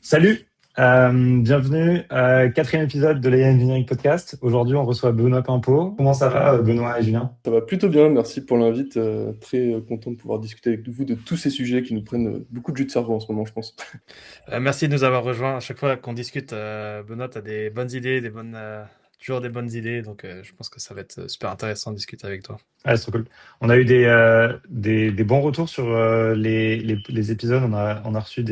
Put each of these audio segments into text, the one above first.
Salut, bienvenue, quatrième épisode de l'AI Engineering Podcast. Aujourd'hui, on reçoit Benoît Pimpeau. Comment ça va, Benoît et Julien? Ça va plutôt bien, merci pour l'invite. Très content de pouvoir discuter avec vous de tous ces sujets qui nous prennent beaucoup de jus de cerveau en ce moment, je pense. Merci de nous avoir rejoints. À chaque fois qu'on discute, Benoît, tu as des bonnes idées, toujours des bonnes idées. Donc, je pense que ça va être super intéressant de discuter avec toi. Ah, c'est trop cool. On a eu des bons retours sur les épisodes. On a reçu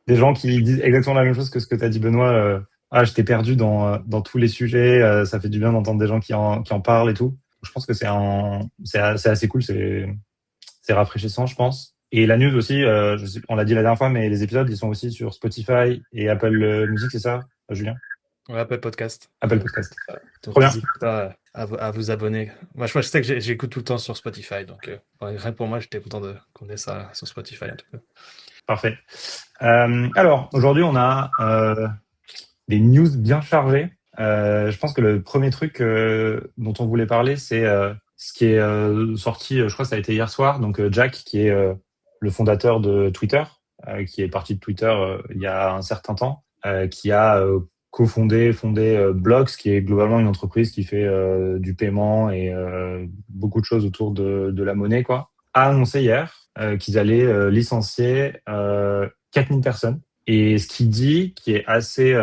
des gens qui disent exactement la même chose que ce que tu as dit, Benoît. J'étais perdu dans tous les sujets. Ça fait du bien d'entendre des gens qui en parlent et tout. Je pense que c'est assez cool. C'est rafraîchissant, je pense. Et la news aussi, on l'a dit la dernière fois, mais les épisodes, ils sont aussi sur Spotify et Apple Music, c'est ça, Julien? Ouais, Apple Podcast. Apple Podcast. Donc, Trop bien. n'hésitez pas à vous abonner. Moi, je sais que j'écoute tout le temps sur Spotify. Donc, rien que pour moi, j'étais content qu'on ait ça sur Spotify, en tout cas. Parfait. Alors, aujourd'hui, on a des news bien chargées. Je pense que le premier truc dont on voulait parler, c'est ce qui est sorti, je crois que ça a été hier soir. Donc, Jack, qui est le fondateur de Twitter, qui est parti de Twitter il y a un certain temps, qui a fondé Blocks, qui est globalement une entreprise qui fait du paiement et beaucoup de choses autour de la monnaie, quoi, a annoncé hier qu'ils allaient licencier 4000 personnes. Et ce qu'il dit, qui est assez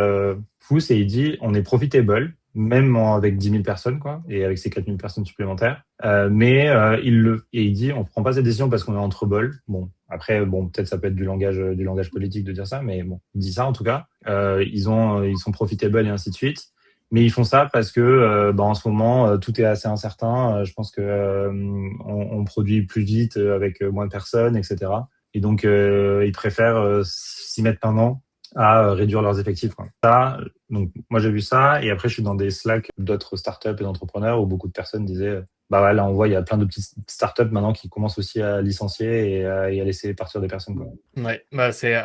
fou, c'est il dit on est profitable, même avec 10 000 personnes, quoi, et avec ces 4000 personnes supplémentaires. Mais il dit on prend pas cette décision parce qu'on est en trouble. Bon, après, peut-être ça peut être du langage politique de dire ça, mais bon, il dit ça en tout cas. Ils sont profitables et ainsi de suite. Mais ils font ça parce que en ce moment tout est assez incertain. Je pense que on produit plus vite avec moins de personnes, etc. Et donc ils préfèrent s'y mettre maintenant à réduire leurs effectifs, quoi. Donc moi j'ai vu ça, et après je suis dans des Slack d'autres startups et d'entrepreneurs où beaucoup de personnes disaient là on voit il y a plein de petites startups maintenant qui commencent aussi à licencier et à laisser partir des personnes, quoi. Ouais,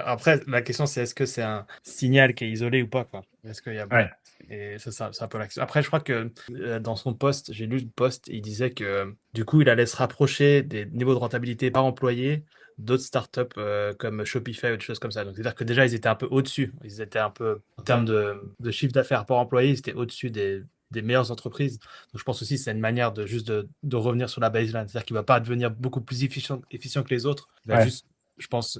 après la question c'est est-ce que c'est un signal qui est isolé ou pas, quoi. Est-ce qu'il y a Ouais. Et c'est ça, c'est un peu la question. Après, je crois que dans son post, j'ai lu le post, il disait que du coup, il allait se rapprocher des niveaux de rentabilité par employé d'autres startups comme Shopify ou des choses comme ça. Donc, c'est-à-dire que déjà, ils étaient un peu au-dessus. Ils étaient un peu, en termes de chiffre d'affaires par employé, ils étaient au-dessus des meilleures entreprises. Donc, je pense aussi que c'est une manière de revenir sur la baseline. C'est-à-dire qu'il ne va pas devenir beaucoup plus efficient que les autres. Il va Ouais. juste, je pense,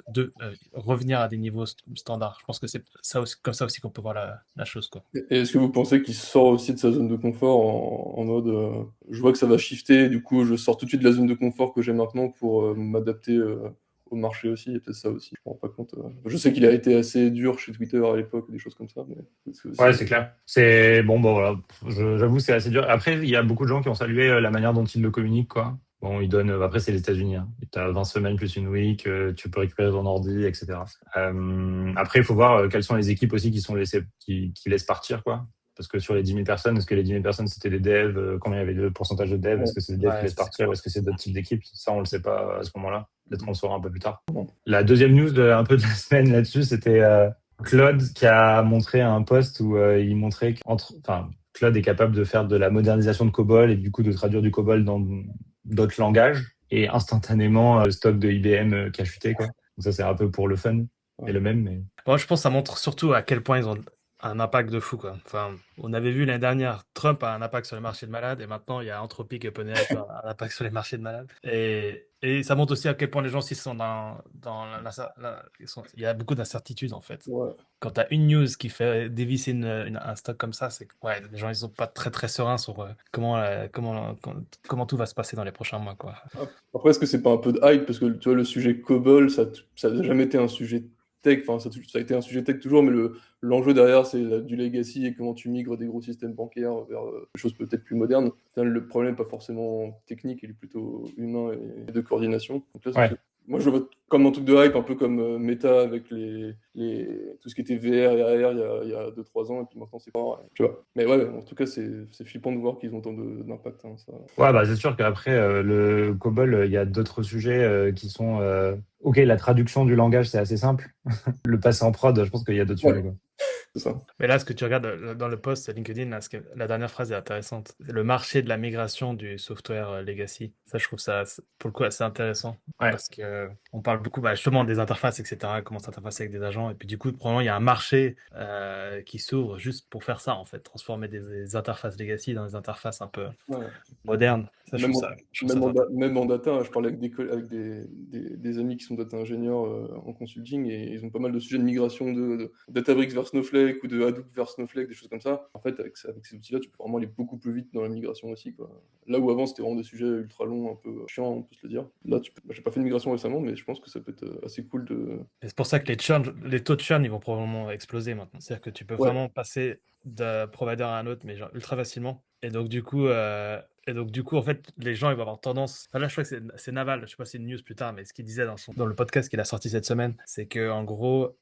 revenir à des niveaux standards. Je pense que c'est ça aussi, comme ça aussi qu'on peut voir la chose, quoi. Et est-ce que vous pensez qu'il sort aussi de sa zone de confort en mode je vois que ça va shifter, du coup je sors tout de suite de la zone de confort que j'ai maintenant pour m'adapter au marché aussi? Il y a peut-être ça aussi, je me rends pas compte. Je sais qu'il a été assez dur chez Twitter à l'époque, des choses comme ça, mais c'est aussi. Ouais, c'est clair. C'est voilà. J'avoue, c'est assez dur. Après, il y a beaucoup de gens qui ont salué la manière dont ils le communiquent, quoi. Bon, ils donnent. Après, c'est les États-Unis. Hein. T'as 20 semaines plus une week, tu peux récupérer ton ordi, etc. Après, il faut voir quelles sont les équipes aussi qui laissent partir, quoi. Parce que sur les 10 000 personnes, est-ce que les 10 000 personnes c'était des devs? Combien il y avait de pourcentage de devs? Est-ce que c'est des devs qui laissent partir? Ou est-ce que c'est d'autres types d'équipes? Ça, on le sait pas à ce moment-là. Peut-être qu'on le saura un peu plus tard. Bon. La deuxième news un peu de la semaine là-dessus, c'était Claude qui a montré un post où il montrait Claude est capable de faire de la modernisation de COBOL et du coup de traduire du COBOL dans d'autres langages, et instantanément le stock de IBM qui a chuté, quoi. Donc ça c'est un peu pour le fun et le même, mais Moi, je pense que ça montre surtout à quel point ils ont un impact de fou, quoi. Enfin, on avait vu l'année dernière, Trump a un impact sur le marché de malades, et maintenant il y a Anthropic et OpenAI qui ont un impact sur les marchés de malades. Et ça montre aussi à quel point les gens aussi sont il y a beaucoup d'incertitudes, en fait. Ouais. Quand tu as une news qui fait dévisser un stock comme ça, c'est que les gens ils sont pas très très sereins sur comment tout va se passer dans les prochains mois, quoi. Après, est-ce que c'est pas un peu de hype? Parce que tu vois, le sujet COBOL, ça n'a jamais été un sujet tech, enfin, ça a été un sujet tech toujours, mais l'enjeu derrière, c'est du legacy et comment tu migres des gros systèmes bancaires vers des choses peut-être plus modernes. Au final, le problème n'est pas forcément technique, il est plutôt humain et de coordination. Donc là, ouais. moi, je le vois comme un truc de hype, un peu comme Meta avec tout ce qui était VR et AR il y a 2-3 ans, et puis maintenant, c'est pas. Tu vois. Mais ouais, en tout cas, c'est flippant de voir qu'ils ont autant d'impact. Hein, ça. Ouais, c'est sûr qu'après le COBOL, il y a d'autres sujets qui sont ok, la traduction du langage c'est assez simple. Le passer en prod, je pense qu'il y a d'autres sujets, Ouais. quoi. C'est ça. Mais là, ce que tu regardes dans le post LinkedIn, là, la dernière phrase est intéressante. C'est le marché de la migration du software legacy. Ça, je trouve ça, pour le coup, assez intéressant. Ouais. Parce que on parle beaucoup justement des interfaces, etc., comment s'interfacer avec des agents. Et puis du coup, probablement, il y a un marché qui s'ouvre juste pour faire ça, en fait. Transformer des interfaces legacy dans des interfaces un peu Ouais. modernes. Ça, je Même trouve en, ça, je trouve ça intéressant. même en data, hein, je parlais avec avec des amis qui sont data ingénieurs en consulting et ils ont pas mal de sujets de migration de Databricks vers Snowflake ou de Hadoop vers Snowflake, des choses comme ça. En fait, avec ces outils-là, tu peux vraiment aller beaucoup plus vite dans la migration aussi, quoi. Là où avant, c'était vraiment des sujets ultra longs, un peu chiants, on peut se le dire. Là, j'ai pas fait de migration récemment, mais je pense que ça peut être assez cool de. Et c'est pour ça que les taux de churn, ils vont probablement exploser maintenant. C'est-à-dire que tu peux Ouais, vraiment passer d'un provider à un autre, mais genre ultra facilement. Et donc, du coup, en fait, les gens, ils vont avoir tendance. Enfin, là, je crois que c'est Naval, je sais pas si c'est une news plus tard, mais ce qu'il disait dans le podcast qu'il a sorti cette semaine, c'est que, en gros,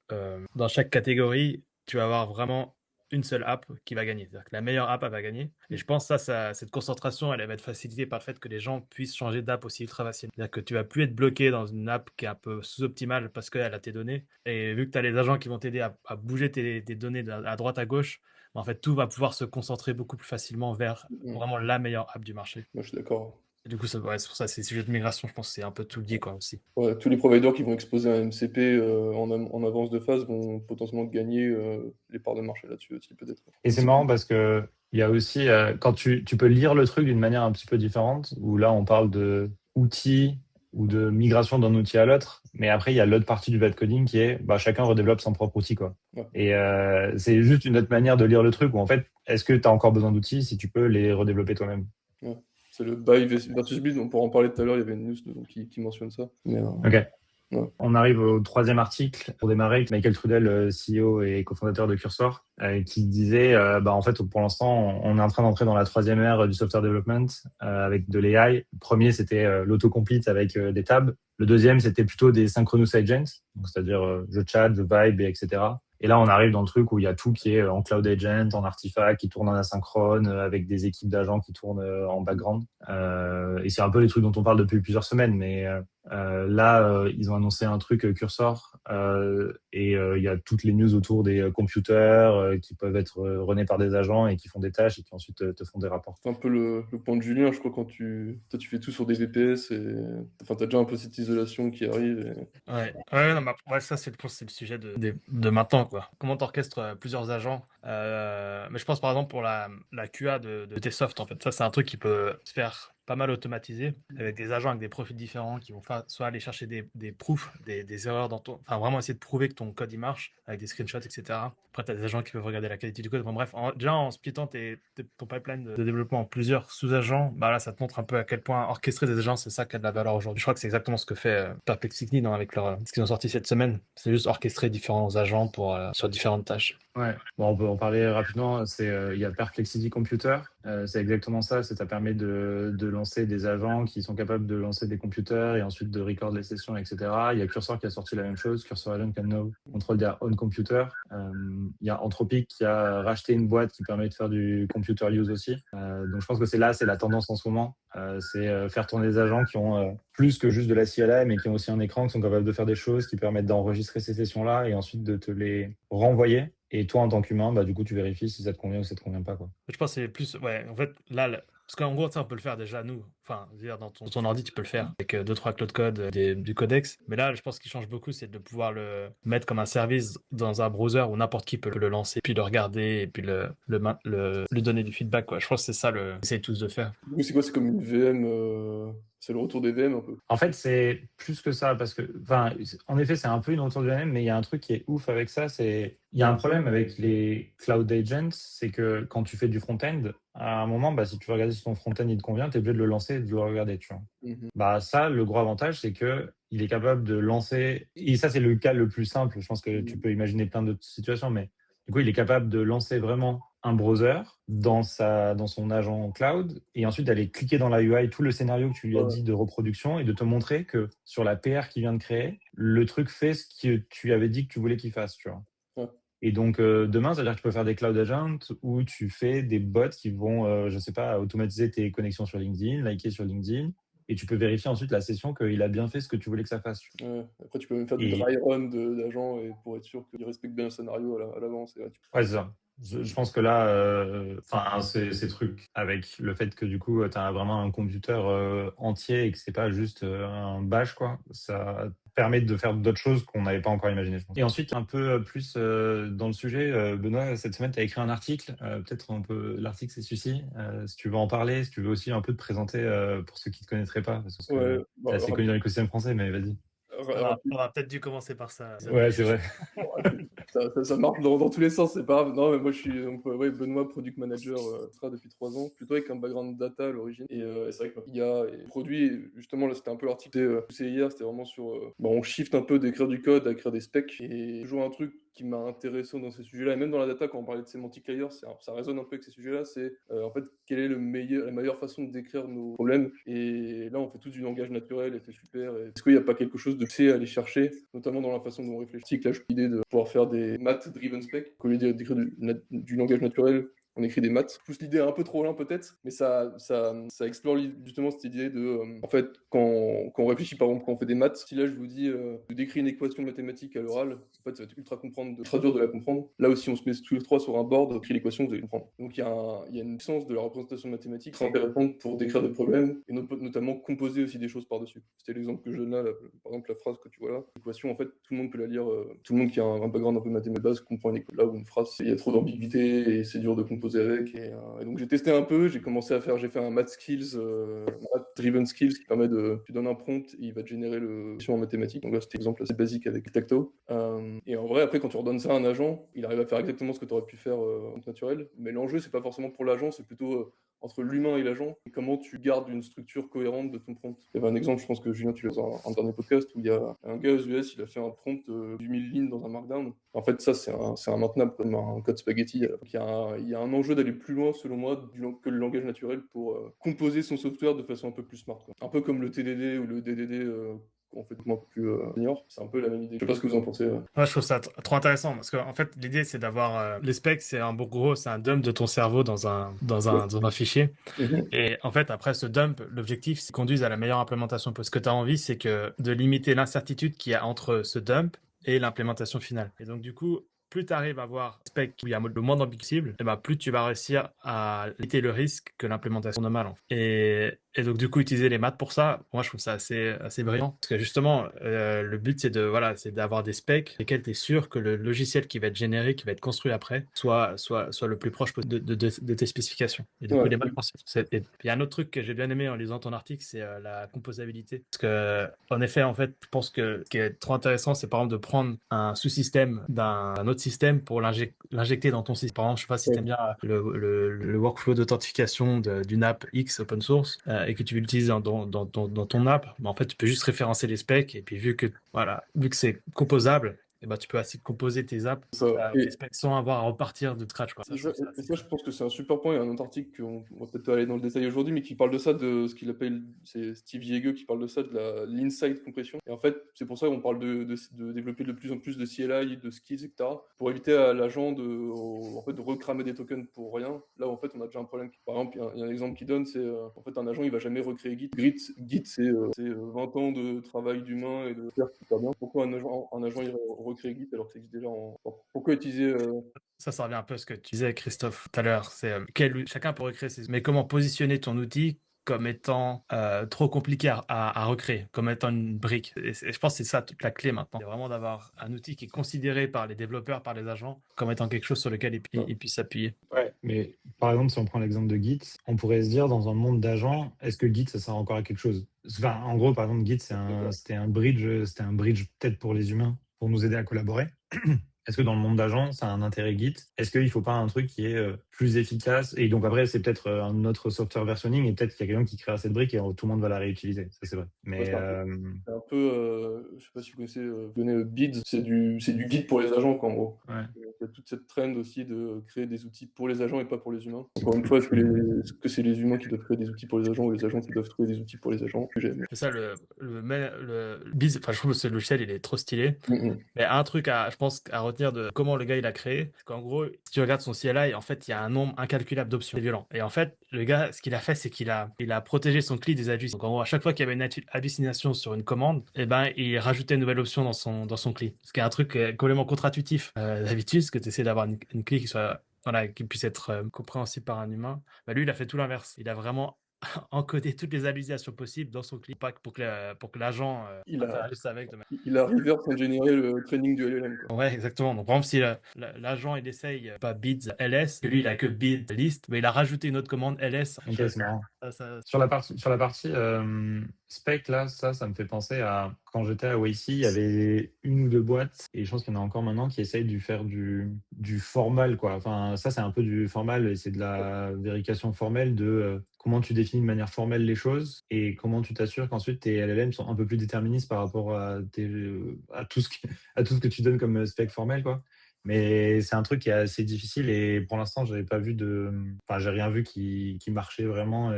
dans chaque catégorie, tu vas avoir vraiment une seule app qui va gagner. C'est-à-dire que la meilleure app, elle va gagner. Et je pense que cette concentration, elle va être facilitée par le fait que les gens puissent changer d'app aussi ultra facilement. C'est-à-dire que tu vas plus être bloqué dans une app qui est un peu sous-optimale parce qu'elle a tes données. Et vu que tu as les agents qui vont t'aider à bouger tes données à droite, à gauche, en fait, tout va pouvoir se concentrer beaucoup plus facilement vers vraiment la meilleure app du marché. moi je suis d'accord. Et du coup, ouais, c'est pour ça, ces sujets de migration, je pense que c'est un peu tout lié, quoi, aussi. Ouais, tous les providers qui vont exposer un MCP en avance de phase vont potentiellement gagner les parts de marché là-dessus aussi, peut-être. Et c'est marrant parce que il y a aussi, quand tu peux lire le truc d'une manière un petit peu différente, où là, on parle de outils ou de migration d'un outil à l'autre, mais après, il y a l'autre partie du bad coding qui est, chacun redéveloppe son propre outil, quoi. Ouais. Et c'est juste une autre manière de lire le truc où, en fait, est-ce que tu as encore besoin d'outils si tu peux les redévelopper toi-même? Ouais. C'est le buy versus build, on pourra en parler tout à l'heure, il y avait une news qui mentionne ça. Mais, Ok. ouais. On arrive au troisième article pour démarrer avec Michael Trudel, CEO et cofondateur de Cursor, qui disait, en fait, pour l'instant, on est en train d'entrer dans la troisième ère du software development avec de l'AI. Le premier, c'était l'autocomplete avec des tabs. Le deuxième, c'était plutôt des synchronous agents, donc c'est-à-dire je chat, je vibe, etc. Et là, on arrive dans le truc où il y a tout qui est en cloud agent, en artefact, qui tourne en asynchrone, avec des équipes d'agents qui tournent en background. Et c'est un peu les trucs dont on parle depuis plusieurs semaines, mais là, ils ont annoncé un truc Cursor et il y a toutes les news autour des computers qui peuvent être runnés par des agents et qui font des tâches et qui ensuite te font des rapports. C'est un peu le point de Julien, je crois, quand toi, tu fais tout sur des VPS et enfin, t'as déjà un peu cette isolation qui arrive. Ouais, non, ouais, ça, je pense que c'est le sujet de maintenant, quoi. Comment t'orchestres plusieurs agents. Mais je pense, par exemple, pour la QA de tes softs, en fait. Ça, c'est un truc qui peut se faire pas mal automatisé avec des agents avec des profils différents qui vont soit aller chercher des proofs, des erreurs enfin, vraiment essayer de prouver que ton code il marche avec des screenshots, etc. Après, tu as des agents qui peuvent regarder la qualité du code. Enfin, bref, déjà en splittant ton pipeline de développement en plusieurs sous-agents, là, ça te montre un peu à quel point orchestrer des agents, c'est ça qui a de la valeur aujourd'hui. Je crois que c'est exactement ce que fait Perplexity avec ce qu'ils ont sorti cette semaine. C'est juste orchestrer différents agents sur différentes tâches. Ouais. Bon, on peut en parler rapidement. Il y a Perplexity Computer. C'est exactement ça. Ça permet de lancer des agents qui sont capables de lancer des computers et ensuite de record les sessions, etc. Il y a Cursor qui a sorti la même chose. Cursor Agent can now control their own computer. Il y a Anthropic qui a racheté une boîte qui permet de faire du computer use aussi. Donc je pense que c'est la tendance en ce moment. C'est faire tourner des agents qui ont plus que juste de la CLI, mais qui ont aussi un écran, qui sont capables de faire des choses, qui permettent d'enregistrer ces sessions-là et ensuite de te les renvoyer. Et toi, en tant qu'humain, du coup, tu vérifies si ça te convient ou ça te convient pas, quoi. Je pense que c'est plus, ouais, en fait, là, parce qu'en gros, ça, on peut le faire déjà, nous. Enfin, je veux dire, dans ton ordi, tu peux le faire avec 2-3 Cloud Code, du codex. Mais là, je pense qu'il change beaucoup, c'est de pouvoir le mettre comme un service dans un browser où n'importe qui peut le lancer, puis le regarder, et puis lui donner du feedback, quoi. Je pense que c'est ça, essaye tous de faire. Du coup, c'est quoi? C'est comme une VM, c'est le retour des VM un peu. En fait, c'est plus que ça, parce que, en effet, c'est un peu une retour du même, mais il y a un truc qui est ouf avec ça, il y a un problème avec les cloud agents, c'est que quand tu fais du front-end, à un moment, si tu veux regarder si ton front-end il te convient, tu es obligé de le lancer et de le regarder, tu vois. Ça, le gros avantage, c'est que il est capable de lancer, et ça, c'est le cas le plus simple. Je pense que tu peux imaginer plein d'autres situations, mais du coup, il est capable de lancer vraiment un browser dans son agent cloud et ensuite d'aller cliquer dans la UI tout le scénario que tu lui as dit de reproduction et de te montrer que sur la PR qu'il vient de créer, le truc fait ce que tu avais dit que tu voulais qu'il fasse, tu vois. Ouais. Et donc, demain, c'est-à-dire que tu peux faire des cloud agents où tu fais des bots qui vont, je sais pas, automatiser tes connexions sur LinkedIn, liker sur LinkedIn, et tu peux vérifier ensuite la session qu'il a bien fait ce que tu voulais que ça fasse. Ouais. Après, tu peux même faire du Et dry run d'agents et pour être sûr qu'il respecte bien le scénario à l'avance. ouais, c'est ça. Je pense que là, enfin, ces trucs avec le fait que du coup, tu as vraiment un computer entier et que c'est pas juste un bash, quoi, ça permet de faire d'autres choses qu'on n'avait pas encore imaginé, je pense. Et ensuite, un peu plus dans le sujet, Benoît, cette semaine, tu as écrit un article. Peut-être un peu l'article, c'est celui-ci. Si tu veux en parler, si tu veux aussi un peu te présenter pour ceux qui te connaîtraient pas, parce que Ouais, t'es assez connu dans l'écosystème français, mais vas-y. On va peut-être dû commencer par ça. Ouais, c'est vrai. Ça marche dans tous les sens, c'est pas grave. Non, mais moi je suis donc, ouais, Benoît, product manager Stra depuis 3 ans, plutôt avec un background data à l'origine. Et c'est vrai que IA et produit, justement, là c'était un peu l'article poussé hier, c'était vraiment sur. On shift un peu d'écrire du code à écrire des specs. Et toujours un truc qui m'a intéressé dans ces sujets-là, et même dans la data, quand on parlait de semantic layer, ça résonne un peu avec ces sujets-là, c'est en fait quelle est la meilleure façon de décrire nos problèmes. Et là on fait tout du langage naturel et c'est super. Est-ce qu'il n'y a pas quelque chose de clé à aller chercher, notamment dans la façon dont on réfléchit? Là, j'ai l'idée de pouvoir faire des maths driven spec, qu'au lieu d'écrire du langage naturel, on écrit des maths. Je pousse l'idée un peu trop loin peut-être, mais ça explore justement cette idée de, en fait, quand on réfléchit par exemple, quand on fait des maths, si là je vous dis, je décris une équation mathématique à l'oral, en fait ça va être ultra dur de la comprendre. Là aussi on se met tous les trois sur un board, on écrit l'équation, vous allez comprendre. Donc il y a une sens de la représentation mathématique très intéressante pour décrire des problèmes, et notamment composer aussi des choses par-dessus. C'était l'exemple que je donne là, par exemple la phrase que tu vois là. L'équation, en fait, tout le monde peut la lire, tout le monde qui a un background un peu mathématique de base comprend une équation. Là où une phrase, il y a trop d'ambiguïté et c'est dur de composer avec. Et donc j'ai testé un peu, j'ai fait un math skills, math driven skills qui permet tu donnes un prompt et il va te générer le question en mathématiques. Donc là c'était un exemple assez basique avec Tacto. Et en vrai, après quand tu redonnes ça à un agent, il arrive à faire exactement ce que tu aurais pu faire en naturel. Mais l'enjeu c'est pas forcément pour l'agent, c'est plutôt entre l'humain et l'agent, et comment tu gardes une structure cohérente de ton prompt. Il y avait un exemple, je pense que Julien, tu l'as dans un dernier podcast, où il y a un gars aux US, il a fait un prompt du 1000 lignes dans un markdown. En fait, ça, c'est un maintenable comme un code spaghetti. Donc, il y a un enjeu d'aller plus loin, selon moi, que le langage naturel pour composer son software de façon un peu plus smart, quoi. Un peu comme le TDD ou le DDD qu'on fait un peu plus senior. C'est un peu la même idée. Je sais pas ce que vous en pensez. Moi, je trouve ça trop intéressant parce qu'en fait, l'idée, c'est d'avoir les specs, c'est un bon gros, c'est un dump de ton cerveau dans un fichier. Et en fait, après ce dump, l'objectif, c'est qu'on conduise à la meilleure implémentation possible. Ce que tu as envie, c'est de limiter l'incertitude qu'il y a entre ce dump et l'implémentation finale. Et donc, du coup, plus tu arrives à avoir un spec où il y a le moins d'ambiguïté possible, et ben plus tu vas réussir à limiter le risque que l'implémentation de mal. En fait. Et donc du coup utiliser les maths pour ça, moi je trouve ça assez brillant parce que justement le but c'est d'avoir des specs lesquels tu es sûr que le logiciel qui va être généré, qui va être construit après, soit le plus proche possible de tes spécifications. Et du coup les maths, et il y a un autre truc que j'ai bien aimé en lisant ton article, c'est la composabilité. Parce que en effet, en fait, je pense que ce qui est trop intéressant, c'est par exemple de prendre un sous-système d'un autre système pour l'injecter dans ton système. Par exemple, je sais pas si t'aimes bien le workflow d'authentification d'une app X open source et que tu veux l'utiliser dans ton app, en fait, tu peux juste référencer les specs et puis vu que c'est composable, et ben, tu peux assez composer tes apps les specs sans avoir à repartir de scratch, quoi. Ça, je pense que c'est un super point. Il y a un autre article qu'on va peut-être pas aller dans le détail aujourd'hui, mais qui parle de ça, de ce qu'il appelle, c'est Steve Yeager qui parle de ça, de l'inside compression. Et en fait, c'est pour ça qu'on parle de développer de plus en plus de CLI, de skills, etc., pour éviter à l'agent de recramer des tokens pour rien. Là, en fait, on a déjà un problème. Par exemple, il y a un exemple qui donne, c'est en fait un agent, il va jamais recréer Git. Git, c'est 20 ans de travail d'humain et de faire super bien. Pourquoi un agent il recrée Git alors que ça existe déjà pourquoi utiliser Ça revient un peu à ce que tu disais, Christophe, tout à l'heure. C'est chacun peut recréer mais comment positionner ton outil comme étant trop compliqué à recréer, comme étant une brique. Et je pense que c'est ça toute la clé maintenant. C'est vraiment d'avoir un outil qui est considéré par les développeurs, par les agents, comme étant quelque chose sur lequel ils puissent s'appuyer. Ouais, mais par exemple, si on prend l'exemple de Git, on pourrait se dire dans un monde d'agents, est-ce que Git, ça sert encore à quelque chose? Enfin, en gros, par exemple, Git, c'était un bridge peut-être pour les humains, pour nous aider à collaborer. Est-ce que dans le monde d'agents, ça a un intérêt Git? Est-ce qu'il faut pas un truc qui est plus efficace? Et donc après, c'est peut-être un autre software versionning et peut-être qu'il y a quelqu'un qui créera cette brique et tout le monde va la réutiliser. Ça, c'est vrai. Mais c'est un peu, je sais pas si vous connaissez, Bid, c'est du Git pour les agents, quoi, en gros. Ouais. y a toute cette trend aussi de créer des outils pour les agents et pas pour les humains. Encore une fois, est-ce que c'est les humains qui doivent créer des outils pour les agents ou les agents qui doivent créer des outils pour les agents? C'est ça, le Biz, enfin, je trouve que ce logiciel, il est trop stylé. Mais un truc je pense, à retenir de comment le gars, il a créé, c'est qu'en gros, si tu regardes son CLI, en fait, il y a un nombre incalculable d'options. C'est violent. Et en fait, le gars, ce qu'il a fait, c'est il a protégé son CLI des abus. Donc, en gros, à chaque fois qu'il y avait une hallucination sur une commande, eh ben, il rajoutait une nouvelle option dans son CLI. Ce qui est un truc complètement contre-intuitif. D'habitude, ce que tu essaies d'avoir une CLI qui soit, voilà, qui puisse être compréhensible par un humain. Bah, lui, il a fait tout l'inverse. Il a vraiment encoder toutes les hallucinations possibles dans son clip pour que l'agent interagisse avec. Il a reverse ingénieré le training du LLM, quoi. Ouais, exactement. Donc, par exemple, si l'agent il essaye pas bids ls, que lui il a que bid list, mais il a rajouté une autre commande ls. Ok, c'est marrant. Sur la partie spec là, ça me fait penser à quand j'étais à YC, il y avait une ou deux boîtes et je pense qu'il y en a encore maintenant qui essayent de faire du formal quoi. Enfin, ça c'est un peu du formal et c'est de la vérification formelle de comment tu définis de manière formelle les choses et comment tu t'assures qu'ensuite tes LLM sont un peu plus déterministes par rapport à tout ce que tu donnes comme spec formel quoi. Mais c'est un truc qui est assez difficile et pour l'instant, j'ai rien vu qui marchait vraiment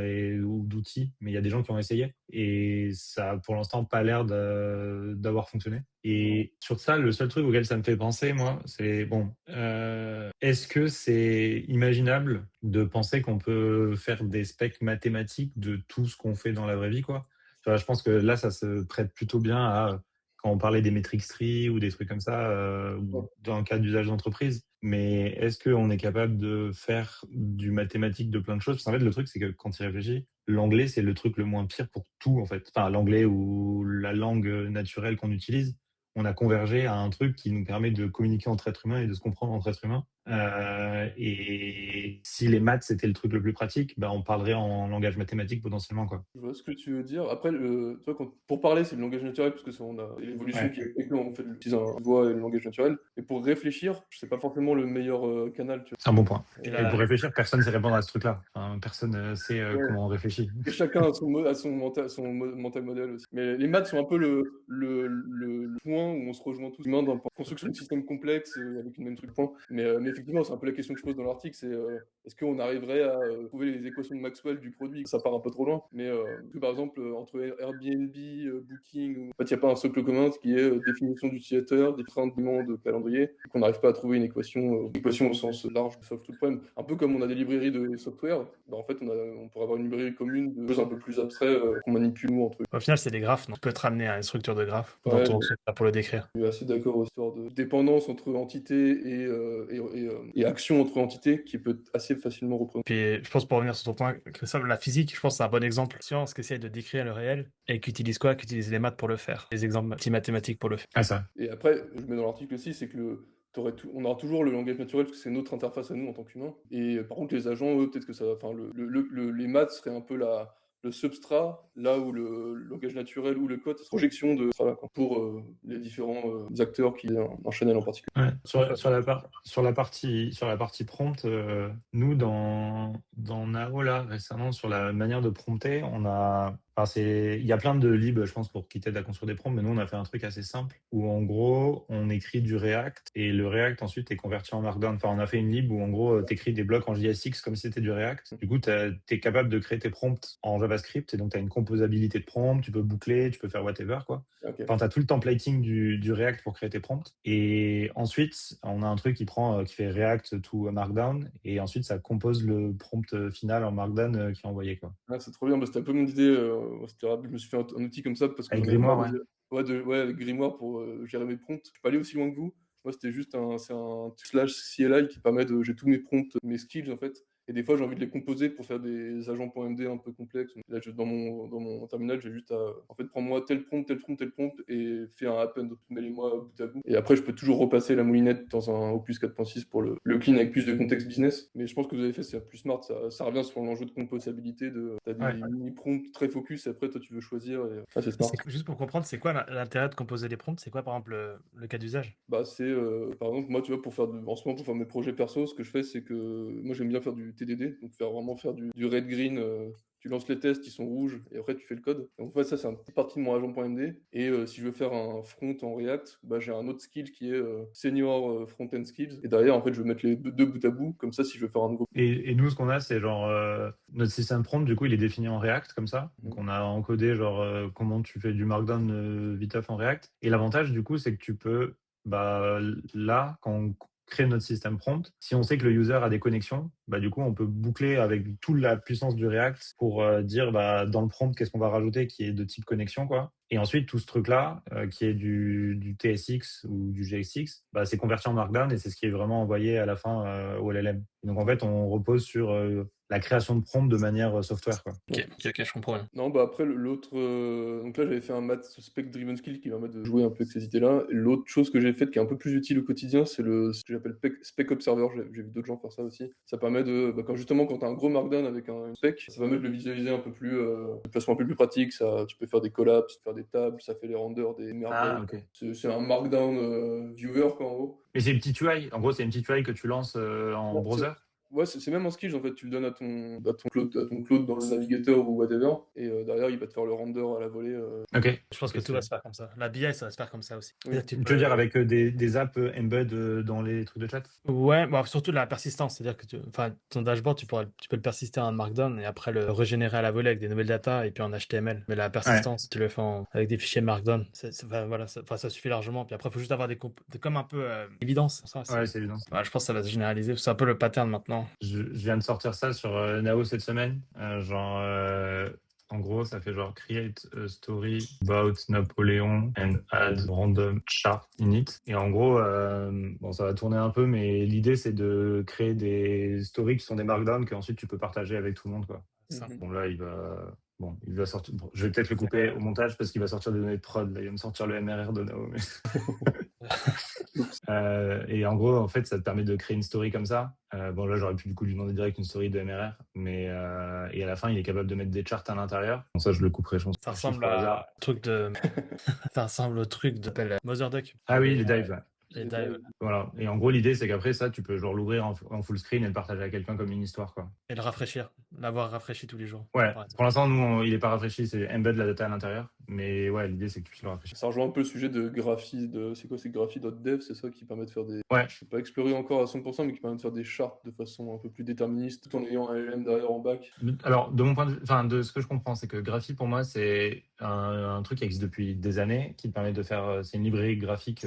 ou d'outils. Mais il y a des gens qui ont essayé et ça a pour l'instant pas l'air d'avoir fonctionné. Et sur ça, le seul truc auquel ça me fait penser, moi, c'est est-ce que c'est imaginable de penser qu'on peut faire des specs mathématiques de tout ce qu'on fait dans la vraie vie, quoi? Tu vois, je pense que là, ça se prête plutôt bien à quand on parlait des metrics trees ou des trucs comme ça, dans le cas d'usage d'entreprise. Mais est-ce qu'on est capable de faire du mathématique de plein de choses? Parce qu'en fait, le truc, c'est que quand tu y réfléchis, l'anglais, c'est le truc le moins pire pour tout, en fait. Enfin, l'anglais ou la langue naturelle qu'on utilise, on a convergé à un truc qui nous permet de communiquer entre êtres humains et de se comprendre entre êtres humains. Et si les maths c'était le truc le plus pratique, on parlerait en langage mathématique potentiellement quoi. Je vois ce que tu veux dire. Après, tu vois, pour parler, c'est le langage naturel parce que on a l'évolution qui fait qu'on fait utiliser une voix et le langage naturel. Et pour réfléchir, c'est pas forcément le meilleur canal. Tu vois. C'est un bon point. Et pour réfléchir, personne ne sait répondre à ce truc-là. Enfin, personne sait comment on réfléchit. Et chacun a son mental model aussi. Mais les maths sont un peu le point où on se rejoint tous humains dans la construction de systèmes complexes avec une même truc point. Mais effectivement, c'est un peu la question que je pose dans l'article, c'est est-ce qu'on arriverait à trouver les équations de Maxwell du produit? Ça part un peu trop loin. Mais par exemple, entre Airbnb, Booking, en fait, il n'y a pas un socle commun qui est définition d'utilisateur, différents éléments de calendrier, qu'on n'arrive pas à trouver une équation au sens large qui sauve tout le problème. Un peu comme on a des librairies de software, en fait, on pourrait avoir une librairie commune de choses un peu plus abstraits qu'on manipule nous entre eux. Au final, c'est des graphes, donc tu peux te ramener à une structure de graphe dans ton software pour le décrire. Je suis assez d'accord aux histoires de dépendance entre entités et action entre entités qui peut être assez facilement représentée. Puis, je pense pour revenir sur ton point, Christophe, la physique, je pense que c'est un bon exemple. Science qui essaie de décrire le réel et qui utilise quoi? Qui utilise les maths pour le faire. Les exemples mathématiques pour le faire. Ah, ça. Et après, je mets dans l'article aussi, c'est que on aura toujours le langage naturel parce que c'est notre interface à nous en tant qu'humains. Et par contre, les agents, eux, peut-être que ça, enfin, les maths seraient un peu le substrat, là où le langage naturel ou le code, c'est projection de pour les différents acteurs qui un channel en particulier. Ouais. Sur la partie prompt, nous dans Nao là récemment sur la manière de prompter, il y a plein de libs, je pense, pour qui t'aident à construire des prompts, mais nous on a fait un truc assez simple où en gros on écrit du React et le React ensuite est converti en Markdown. Enfin, on a fait une lib où en gros t'écris des blocs en JSX comme si c'était du React. Du coup, t'es capable de créer tes prompts en JavaScript et donc t'as une composabilité de prompt, tu peux boucler, tu peux faire whatever quoi. Okay. Enfin, t'as tout le templating du React pour créer tes prompts. Et ensuite, on a un truc qui fait React to Markdown et ensuite ça compose le prompt final en Markdown qui est envoyé quoi. Ah, c'est trop bien, c'était un peu mon idée. Je me suis fait un outil comme ça parce que avec Grimoire, avec Grimoire pour gérer mes prompts. Je suis pas allé aussi loin que vous. Moi, c'était juste un /CLI qui permet j'ai tous mes prompts, mes skills en fait. Et des fois, j'ai envie de les composer pour faire des agents.md un peu complexes. Là, dans mon terminal, j'ai juste à, en fait, prends-moi tel prompt, et fais un append, mets-les-moi bout à bout. Et après, je peux toujours repasser la moulinette dans un Opus 4.6 pour le clean avec plus de contexte business. Mais je pense que vous avez fait, c'est plus smart. Ça revient sur l'enjeu de composabilité t'as des mini-prompts très focus et après, toi, tu veux choisir. C'est smart. Juste pour comprendre, c'est quoi l'intérêt de composer des prompts? C'est quoi, par exemple, le cas d'usage? C'est, par exemple, moi, tu vois, en ce moment, pour faire mes projets perso, ce que je fais, c'est que moi, j'aime bien faire du TDD, donc vraiment faire du red-green. Tu lances les tests, ils sont rouges, et après tu fais le code. Donc en fait, ça c'est une petite partie de mon agent.md. Et si je veux faire un front en React, j'ai un autre skill qui est senior front-end skills. Et derrière, en fait, je vais mettre les deux bout à bout. Comme ça, si je veux faire un nouveau. Et nous, ce qu'on a, c'est genre notre système prompt, du coup, il est défini en React comme ça. Donc, on a encodé genre comment tu fais du Markdown viteuf en React. Et l'avantage, du coup, c'est que tu peux, là, quand on crée notre système prompt, si on sait que le user a des connexions, du coup, on peut boucler avec toute la puissance du React pour dire dans le prompt, qu'est-ce qu'on va rajouter qui est de type connexion, quoi. Et ensuite, tout ce truc-là, qui est du TSX ou du JSX, c'est converti en Markdown et c'est ce qui est vraiment envoyé à la fin au LLM. Et donc, en fait, on repose sur la création de prompt de manière software, quoi. Ok, je comprends bien. Non, après, l'autre... donc là, j'avais fait un math spec driven skill qui permet de jouer un peu avec ces idées-là. Et l'autre chose que j'ai faite qui est un peu plus utile au quotidien, c'est ce que j'appelle spec observer. J'ai vu d'autres gens faire ça aussi. Ça permet de... quand t'as un gros markdown avec un spec, ça permet de le visualiser un peu plus... de façon un peu plus pratique. Tu peux faire des collapses, faire des tables, ça fait les renders des merveilles. Ok. C'est un markdown viewer, quoi, en gros. Mais c'est une petite UI. En gros, c'est une petite UI que tu lances en browser. Ouais, c'est même en skills, en fait, tu le donnes à ton Claude dans le navigateur ou whatever, et derrière, il va te faire le render à la volée. Ok. Je pense que tout va se faire comme ça. La BI, ça va se faire comme ça aussi. Oui. Tu veux dire avec des apps embed dans les trucs de chat? Ouais, surtout de la persistance. C'est-à-dire que ton dashboard, tu peux le persister en Markdown et après le régénérer à la volée avec des nouvelles data et puis en HTML. Mais la persistance, tu le fais avec des fichiers Markdown. Ça suffit largement. Puis après, il faut juste avoir comme un peu évidence. Ouais, c'est évident. Je pense que ça va se généraliser. C'est un peu le pattern maintenant. Je viens de sortir ça sur Nao cette semaine. En gros, ça fait genre create a story about Napoléon and add random chart in it. Et en gros, ça va tourner un peu, mais l'idée c'est de créer des stories qui sont des markdowns que ensuite tu peux partager avec tout le monde, quoi. Bon là, il va sortir. Bon, je vais peut-être le couper au montage parce qu'il va sortir des données de prod. Là, il va me sortir le MRR de Nao. Mais... et en gros, en fait, ça te permet de créer une story comme ça. Là, j'aurais pu du coup lui demander direct une story de MRR, mais et à la fin, il est capable de mettre des charts à l'intérieur. Bon, ça, je le couperai, je pense. Ça ressemble à truc de. Ça ressemble au truc de Mother Duck. Ah oui, les dives. Ouais. Les dives. Voilà. Et en gros, l'idée, c'est qu'après ça, tu peux genre l'ouvrir en full screen et le partager à quelqu'un comme une histoire, quoi. Et le rafraîchir, l'avoir rafraîchi tous les jours. Ouais. Pour l'instant, nous, il est pas rafraîchi, c'est embed la data à l'intérieur. Mais ouais, l'idée, c'est que tu puisses le rafraîchir. Ça rejoint un peu le sujet de graphie, c'est quoi, c'est graphie.dev, c'est ça qui permet de faire des... Ouais. Je n'ai pas exploré encore à 100%, mais qui permet de faire des charts de façon un peu plus déterministe, tout en ayant un LLM derrière en back. Alors, de mon point de vue, de ce que je comprends, c'est que Graphie, pour moi, c'est un truc qui existe depuis des années, qui permet de faire, c'est une librairie graphique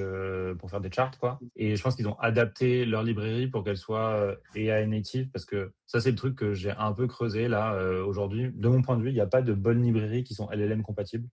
pour faire des charts, quoi. Et je pense qu'ils ont adapté leur librairie pour qu'elle soit AI native, parce que ça, c'est le truc que j'ai un peu creusé là aujourd'hui. De mon point de vue, il n'y a pas de bonnes librairies qui sont LLM compatibles.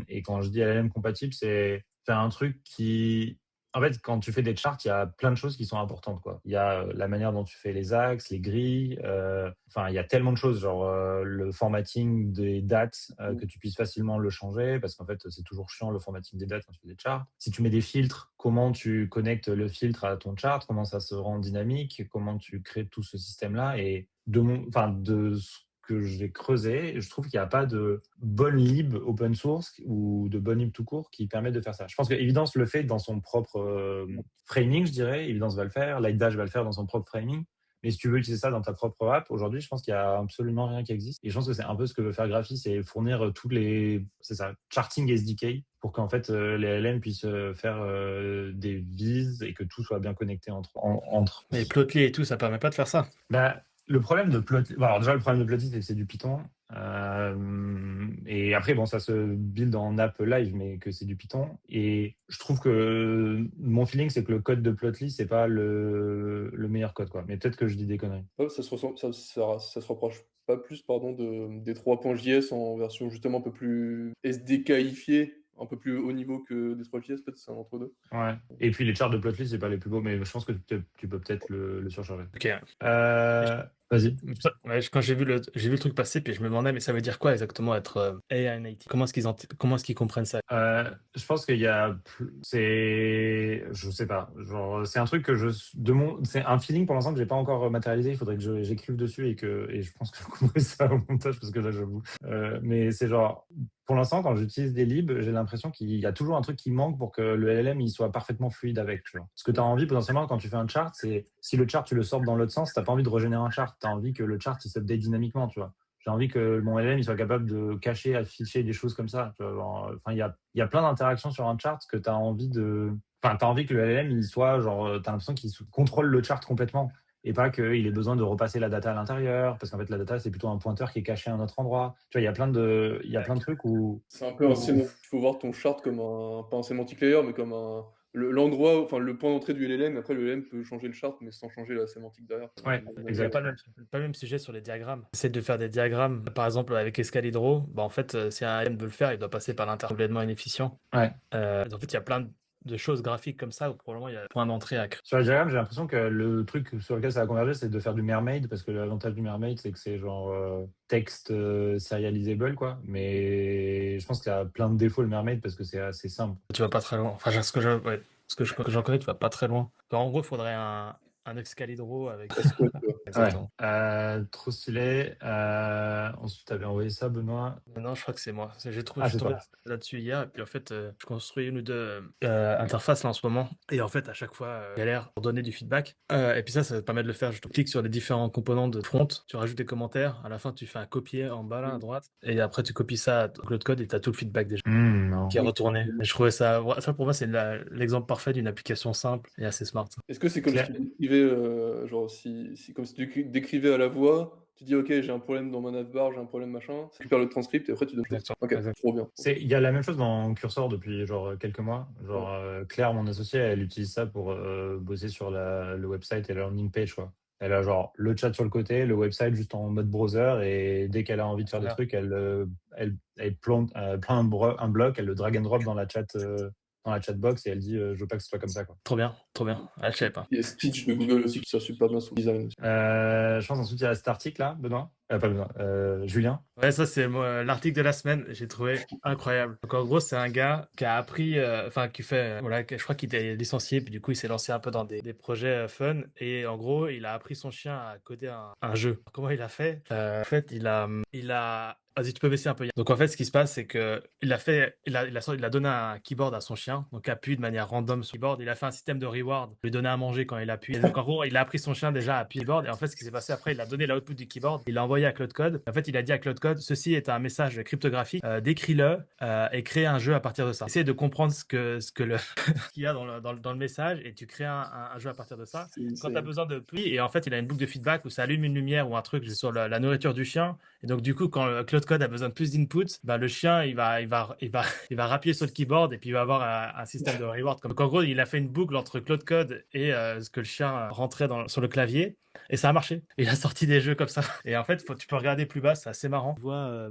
Et quand je dis LLM compatible, c'est faire un truc qui... En fait, quand tu fais des charts, il y a plein de choses qui sont importantes, quoi. Il y a la manière dont tu fais les axes, les grilles. Il y a tellement de choses, genre le formatting des dates, que tu puisses facilement le changer, parce qu'en fait, c'est toujours chiant le formatting des dates quand tu fais des charts. Si tu mets des filtres, comment tu connectes le filtre à ton chart, comment ça se rend dynamique, comment tu crées tout ce système-là. Et de ce que j'ai creusé, je trouve qu'il n'y a pas de bonne lib open source ou de bonne lib tout court qui permet de faire ça. Je pense que Evidence le fait dans son propre framing, je dirais. Evidence va le faire, Lightdash va le faire dans son propre framing. Mais si tu veux utiliser ça dans ta propre app, aujourd'hui, je pense qu'il y a absolument rien qui existe. Et je pense que c'est un peu ce que veut faire Graphie, c'est fournir charting SDK pour qu'en fait les LLM puissent faire des vises et que tout soit bien connecté entre. Mais Plotly et tout, ça permet pas de faire ça. Le problème de Plotly, alors déjà le problème de Plotly, c'est que c'est du Python. Et après, ça se build en app live, mais que c'est du Python. Et je trouve que mon feeling, c'est que le code de Plotly, c'est pas le meilleur code, quoi. Mais peut-être que je dis des conneries. Ouais, ça se rapproche pas plus, des 3.js en version justement un peu plus SDKifiée, un peu plus haut niveau que des 3.js, peut-être c'est un entre-deux. Ouais. Et puis les charts de Plotly, c'est pas les plus beaux, mais je pense que tu peux peut-être le surcharger. Ok. Vas-y. Ouais, quand j'ai vu le truc passer, puis je me demandais, mais ça veut dire quoi exactement être AI native? Comment est-ce qu'ils comprennent ça? Je pense qu'il y a, je sais pas, genre c'est un truc que c'est un feeling pour l'instant que j'ai pas encore matérialisé. Il faudrait que j'écrive dessus et je pense que je couperai ça au montage parce que là j'avoue. Mais c'est genre, pour l'instant, quand j'utilise des libs, j'ai l'impression qu'il y a toujours un truc qui manque pour que le LLM il soit parfaitement fluide avec. Tu vois. Ce que tu as envie potentiellement quand tu fais un chart, c'est si le chart tu le sors dans l'autre sens, t'as pas envie de régénérer un chart. chart, tu as envie que le chart il s'update dynamiquement, tu vois. J'ai envie que mon LLM il soit capable de cacher, afficher des choses comme ça. Tu vois. Enfin, il y a plein d'interactions sur un chart que tu as envie de. Enfin, tu as envie que le LLM il soit genre, tu as l'impression qu'il contrôle le chart complètement et pas qu'il ait besoin de repasser la data à l'intérieur parce qu'en fait la data c'est plutôt un pointeur qui est caché à un autre endroit. Tu vois, il y a plein de trucs où. C'est un peu il faut voir ton chart comme pas un semantic layer, mais comme l'endroit, enfin le point d'entrée du LLM. Après, le LLM peut changer le chart, mais sans changer la sémantique derrière. Ouais, Il n'y a exact. pas le même sujet sur les diagrammes. Essayer de faire des diagrammes, par exemple avec Escalibro, bah en fait, si un LM veut le faire, il doit passer par l'inter complètement inefficient. Ouais. En fait, il y a plein de choses graphiques comme ça où probablement il y a un point d'entrée à créer. Sur la diagramme, j'ai l'impression que le truc sur lequel ça va converger, c'est de faire du mermaid, parce que l'avantage du mermaid, c'est que c'est genre texte serializable, quoi. Mais je pense qu'il y a plein de défauts le mermaid parce que c'est assez simple. Tu vas pas très loin. Enfin, que j'en connais, tu vas pas très loin. En gros, il faudrait un Excalibro avec. Exactement. Ouais. Trop stylé. Ensuite, tu avais envoyé ça, Benoît. Non, je crois que c'est moi. J'ai Ah, c'est tombé toi. là-dessus hier, et puis en fait, je construis une ou deux interfaces là en ce moment. Et en fait, à chaque fois, galère pour donner du feedback. Et puis ça va te permettre de le faire. Je clique sur les différents composants de front, tu rajoutes des commentaires. À la fin, tu fais un copier en bas là à droite, et après, tu copies ça à Claude Code et tu as tout le feedback déjà Non. qui est retourné. Et je trouvais ça pour moi, c'est l'exemple parfait d'une application simple et assez smart. Est-ce que c'est comme si Claire. tu décrivais, genre comme si tu décrivais à la voix, tu dis ok, j'ai un problème dans ma navbar, j'ai un problème machin, tu récupères le transcript et après tu donnes. Exactement. Ok, Exactement. trop bien. Il y a la même chose dans Cursor depuis genre quelques mois. Genre Claire, mon associée, elle utilise ça pour bosser sur le website et la landing page, quoi. Elle a genre le chat sur le côté, le website juste en mode browser, et dès qu'elle a envie de faire des trucs, elle plante un bloc, elle le drag and drop dans dans la chatbox et elle dit je veux pas que ce soit comme ça, quoi. Trop bien, trop bien. Ah, je savais pas. Il y a Stitch de Google aussi qui sert super bien son design. Je pense ensuite il y a cet article là, Benoît. Pas Benoît, Julien. Ouais, ça c'est l'article de la semaine. J'ai trouvé incroyable. Donc en gros, c'est un gars qui a appris, enfin qui fait, voilà, je crois qu'il était licencié, puis du coup il s'est lancé un peu dans des projets fun. Et en gros, il a appris son chien à coder un jeu. Comment il a fait En fait, il a Vas-y, tu peux baisser un peu. Donc en fait, ce qui se passe, c'est que il a donné un keyboard à son chien, donc appuie de manière random sur le keyboard. Il a fait un système de reward, lui donner à manger quand il appuie. Et donc en gros, il a appris son chien déjà à appuyer le keyboard. Et en fait, ce qui s'est passé après, il a donné l'output du keyboard, il l'a envoyé à Claude Code. En fait, il a dit à Claude Code, ceci est un message cryptographique, décris-le et crée un jeu à partir de ça. Essaye de comprendre ce qu'il y a dans le message et tu crées un jeu à partir de ça. Quand tu as besoin de pluie, et en fait, il a une boucle de feedback où ça allume une lumière ou un truc sur la nourriture du chien. Et donc du coup, quand Claude Code a besoin de plus d'input, bah, le chien il va rappuyer sur le keyboard et puis il va avoir un système de reward. Donc en gros, il a fait une boucle entre Claude Code et ce que le chien rentrait sur le clavier. Et ça a marché. Il a sorti des jeux comme ça. Et en fait, tu peux regarder plus bas, c'est assez marrant. Tu vois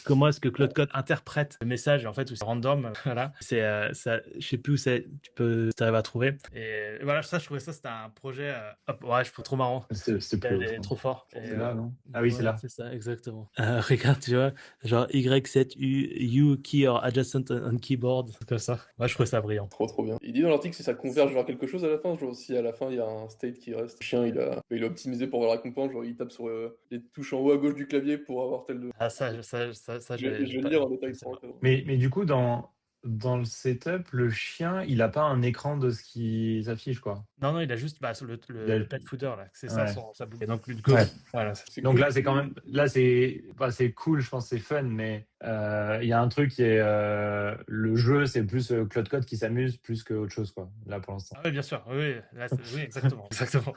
comment est-ce que Claude Code interprète le message, en fait, où c'est random. Voilà. C'est ça, je sais plus où c'est. Tu arrives à trouver. Et voilà, ça, je trouvais ça, c'était un projet. Ouais, je trouve trop marrant. C'était plus Il est trop fort. C'est là, non? Ah oui, c'est là. C'est ça, exactement. Regarde, tu vois, genre Y7U key or adjacent on keyboard, comme ça. Moi, je trouve ça brillant. Trop bien. Il dit dans l'article si ça converge vers quelque chose à la fin, genre si à la fin il y a un state qui reste. Le chien il a optimisé pour avoir la récompense, genre il tape sur les touches en haut à gauche du clavier pour avoir tel de. Ah, ça, Je vais lire en détail. Mais du coup, dans le setup, le chien, il a pas un écran de ce qui s'affiche, quoi. Non, il a juste le pet fooder, là. C'est ça, sa boucle. Et donc, du coup, Ouais. voilà. Donc cool. Là, c'est quand même, c'est cool, je pense, c'est fun, mais il y a un truc qui est le jeu, c'est plus Claude Code qui s'amuse plus qu'autre chose, quoi. Là, pour l'instant. Ah oui, bien sûr. Oui, là, oui, exactement. Exactement.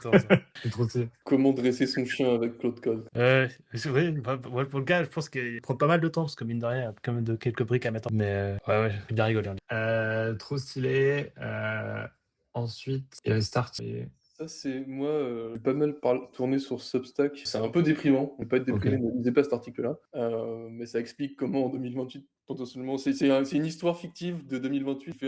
C'est trop stylé. Comment dresser son chien avec Claude Code. Oui, pour le gars, je pense qu'il prend pas mal de temps, parce que mine de rien, il y a quand même quelques briques à mettre. Mais ouais, j'ai bien rigolé. Trop stylé. Ensuite, il y avait Start. Ça, c'est moi, j'ai pas mal tourné sur Substack. C'est un peu déprimant. Ne pas être déprimé, Ok. ne lisez pas cet article-là. Mais ça explique comment en 2028, potentiellement, c'est une histoire fictive de 2028 qui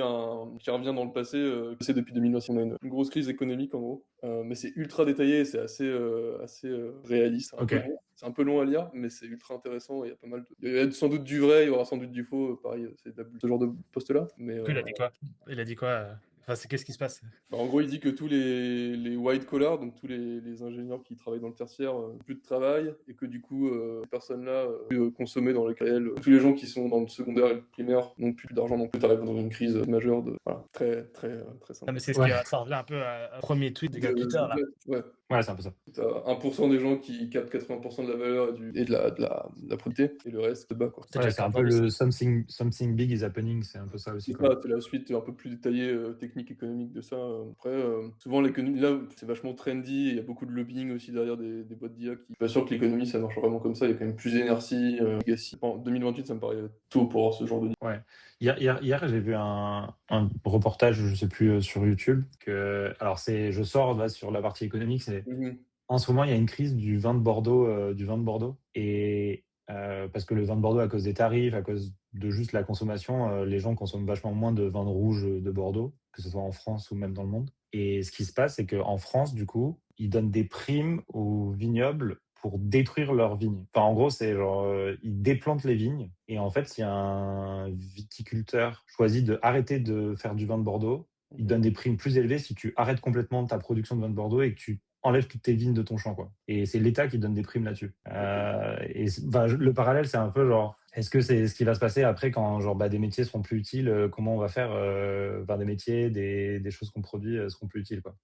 revient dans le passé. C'est depuis 2028. On a une grosse crise économique en gros. Mais c'est ultra détaillé, c'est assez réaliste. Ok. C'est un peu long à lire, mais c'est ultra intéressant. Il y a pas mal il y a sans doute du vrai, il y aura sans doute du faux. Pareil, c'est ce genre de post-là. Mais Il a dit quoi? Il a dit quoi Enfin, c'est qu'est-ce qui se passe? Bah, en gros, il dit que tous les white collars, donc tous les ingénieurs qui travaillent dans le tertiaire, plus de travail, et que du coup, ces personnes-là, consommer dans le réel. Tous les gens qui sont dans le secondaire et le primaire n'ont plus d'argent non plus. T'arrives dans une crise majeure de, voilà, très, très, très simple. Non, mais c'est Ouais. ça revient un peu au premier tweet des gars Twitter, là. Ouais. Ouais, c'est un peu ça. T'as 1% des gens qui captent 80% de la valeur et de la productivité, et le reste se bat, quoi. Peut-être Ouais, que c'est t'as un peu entendu ça. le something big is happening, c'est un peu ça aussi, C'est quoi. ça, c'est la suite un peu plus détaillée, technique, économique de ça. Après, souvent l'économie, là, c'est vachement trendy, et il y a beaucoup de lobbying aussi derrière des boîtes d'IA qui... Je suis pas sûr que l'économie, ça marche vraiment comme ça, il y a quand même plus d'inertie, legacy. En 2028, ça me paraît tôt pour avoir ce genre de... Ouais. Hier, j'ai vu un reportage, je sais plus, sur YouTube, alors je sors là sur la partie économique, en ce moment, il y a une crise du vin de Bordeaux, et parce que le vin de Bordeaux, à cause des tarifs, à cause de juste la consommation, les gens consomment vachement moins de vin de rouge de Bordeaux, que ce soit en France ou même dans le monde. Et ce qui se passe, c'est qu'en France, du coup, ils donnent des primes aux vignobles pour détruire leurs vignes. Enfin, en gros, c'est genre, ils déplantent les vignes, et en fait, si un viticulteur choisit de arrêter de faire du vin de Bordeaux, il donne des primes plus élevées si tu arrêtes complètement ta production de vin de Bordeaux et que tu enlève toutes tes vignes de ton champ, quoi. Et c'est l'État qui donne des primes là-dessus. Le parallèle, c'est un peu genre, est-ce que c'est ce qui va se passer après quand genre des métiers seront plus utiles, comment on va faire, des métiers, des choses qu'on produit seront plus utiles, quoi.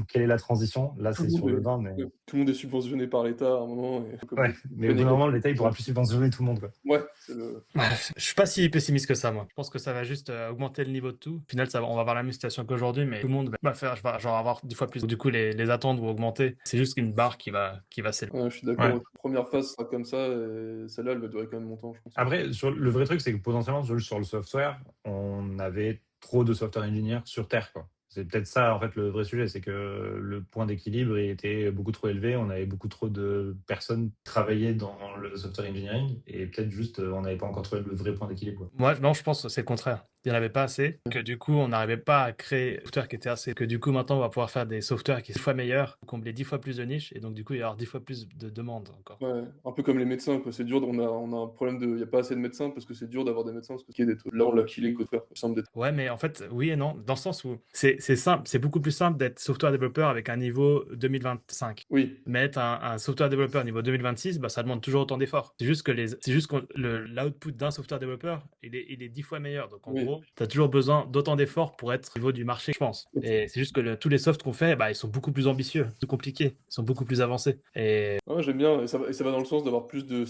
Quelle est la transition? Là, Tout le c'est sur le monde vin, mais tout le monde est subventionné par l'État à un moment. Et comme ouais. Mais au bout d'un moment, l'État, il pourra plus subventionner tout le monde, quoi. Ouais, c'est le... Ouais, je suis pas si pessimiste que ça, moi. Je pense que ça va juste augmenter le niveau de tout. Au final, on va avoir la même situation qu'aujourd'hui, mais tout le monde va faire, genre avoir 10 fois plus. Du coup, les attentes vont augmenter. C'est juste une barre qui va s'élever. Ouais, je suis d'accord. Ouais. La première phase sera comme ça, et celle-là, elle va durer quand même longtemps, je pense. Après, le vrai truc, c'est que potentiellement, sur le software, on avait trop de software engineers sur Terre, quoi. C'est peut-être ça, en fait, le vrai sujet, c'est que le point d'équilibre il était beaucoup trop élevé, on avait beaucoup trop de personnes travailler dans le software engineering, et peut-être juste, on n'avait pas encore trouvé le vrai point d'équilibre, quoi. Moi, non, je pense que c'est le contraire. Il n'y en avait pas assez, que du coup, on n'arrivait pas à créer des softwares qui étaient assez, que du coup, maintenant, on va pouvoir faire des softwares qui sont 10 fois meilleurs, combler 10 fois plus de niches, et donc, du coup, il va y avoir 10 fois plus de demandes encore. Ouais, un peu comme les médecins, quoi. C'est dur, on a un problème il n'y a pas assez de médecins parce que c'est dur d'avoir des médecins, parce que ce qui est d'être là, on l'a killé, quoi, faire. C'est simple d'être. Ouais, mais en fait, oui et non, dans le sens où c'est simple, c'est beaucoup plus simple d'être software développeur avec un niveau 2025. Oui, Mais être un software développeur niveau 2026, bah, ça demande toujours autant d'efforts. C'est juste que l'output d'un software développeur, il est 10 fois meilleur. Donc, en oui. gros, tu as toujours besoin d'autant d'efforts pour être au niveau du marché, je pense. Et c'est juste que tous les softs qu'on fait, bah, ils sont beaucoup plus ambitieux, plus compliqués, ils sont beaucoup plus avancés. Et Ouais, j'aime bien, et ça va dans le sens d'avoir plus de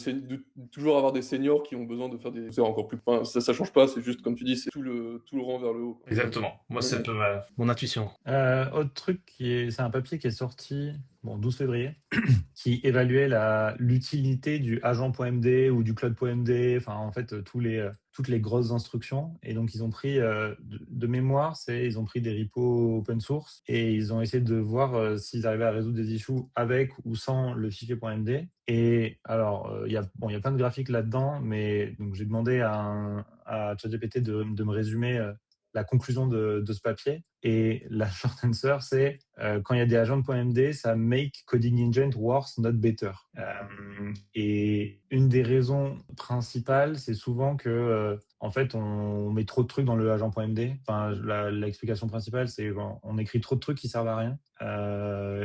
toujours avoir des seniors qui ont besoin de faire c'est encore plus. Enfin, ça change pas, c'est juste, comme tu dis, c'est tout le rang vers le haut, quoi. exactement. Moi, c'est un peu mon intuition. Autre truc c'est un papier qui est sorti, 12 février, qui évaluait l'utilité du agent.md ou du cloud.md, enfin, en fait, toutes les grosses instructions. Et donc, ils ont pris, de mémoire, ils ont pris des repos open source et ils ont essayé de voir s'ils arrivaient à résoudre des issues avec ou sans le fichier .md. Et alors, il y a plein de graphiques là-dedans, mais donc j'ai demandé à ChatGPT de me résumer la conclusion de ce papier. Et la short answer, c'est quand il y a des agents.md, ça make coding engine worse, not better. Et une des raisons principales, c'est souvent que en fait, on met trop de trucs dans le agent.md. Enfin, l'explication principale, c'est on écrit trop de trucs qui servent à rien.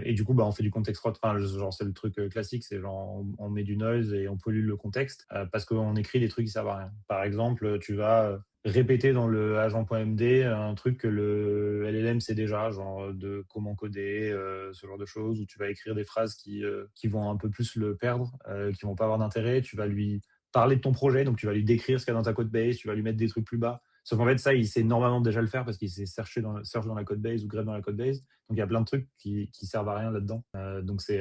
Et du coup, on fait du contexte rot. Enfin, genre, c'est le truc classique, c'est genre on met du noise et on pollue le contexte parce qu'on écrit des trucs qui servent à rien. Par exemple, tu vas répéter dans le agent.md un truc que le LLM sait déjà, genre de comment coder, ce genre de choses, où tu vas écrire des phrases qui vont un peu plus le perdre, qui vont pas avoir d'intérêt. Tu vas lui parler de ton projet, donc tu vas lui décrire ce qu'il y a dans ta codebase, tu vas lui mettre des trucs plus bas. Sauf qu'en fait, ça, il sait normalement déjà le faire parce qu'il sait search dans la codebase ou grep dans la codebase. Donc il y a plein de trucs qui servent à rien là-dedans. Donc c'est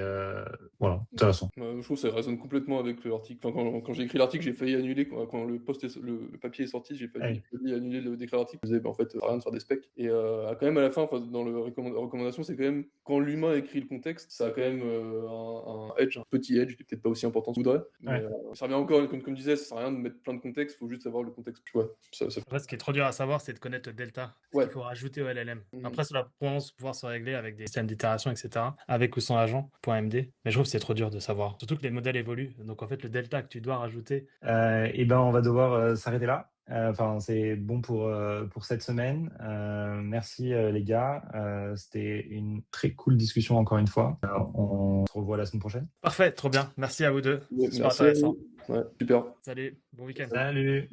voilà, intéressant. Je trouve que ça résonne complètement avec l'article. Enfin, quand j'ai écrit l'article, j'ai failli annuler. Quand le papier est sorti, j'ai failli annuler d'écrire l'article. Je disais, en fait, ça sert à rien de faire des specs. Et quand même, à la fin, dans la recommandation, c'est quand même quand l'humain écrit le contexte, ça a quand même un edge, un petit edge, qui est peut-être pas aussi important que je voudrais. Mais ça revient encore, comme je disais, ça sert à rien de mettre plein de contexte, il faut juste savoir le contexte. Tu vois, Après, ce qui est trop dur à savoir, c'est de connaître le delta, ce qu'il faut rajouter au LLM. Après, cela pense pouvoir se régler avec des systèmes d'itération, etc., avec ou sans agent.md. Mais je trouve que c'est trop dur de savoir. Surtout que les modèles évoluent. Donc, en fait, le delta que tu dois rajouter. Et ben, on va devoir s'arrêter là. Enfin, c'est bon pour cette semaine. Merci les gars. C'était une très cool discussion encore une fois. On se revoit la semaine prochaine. Parfait, trop bien. Merci à vous deux. Ouais, Super merci à intéressant. vous. Ouais, super. Salut, bon week-end. Salut.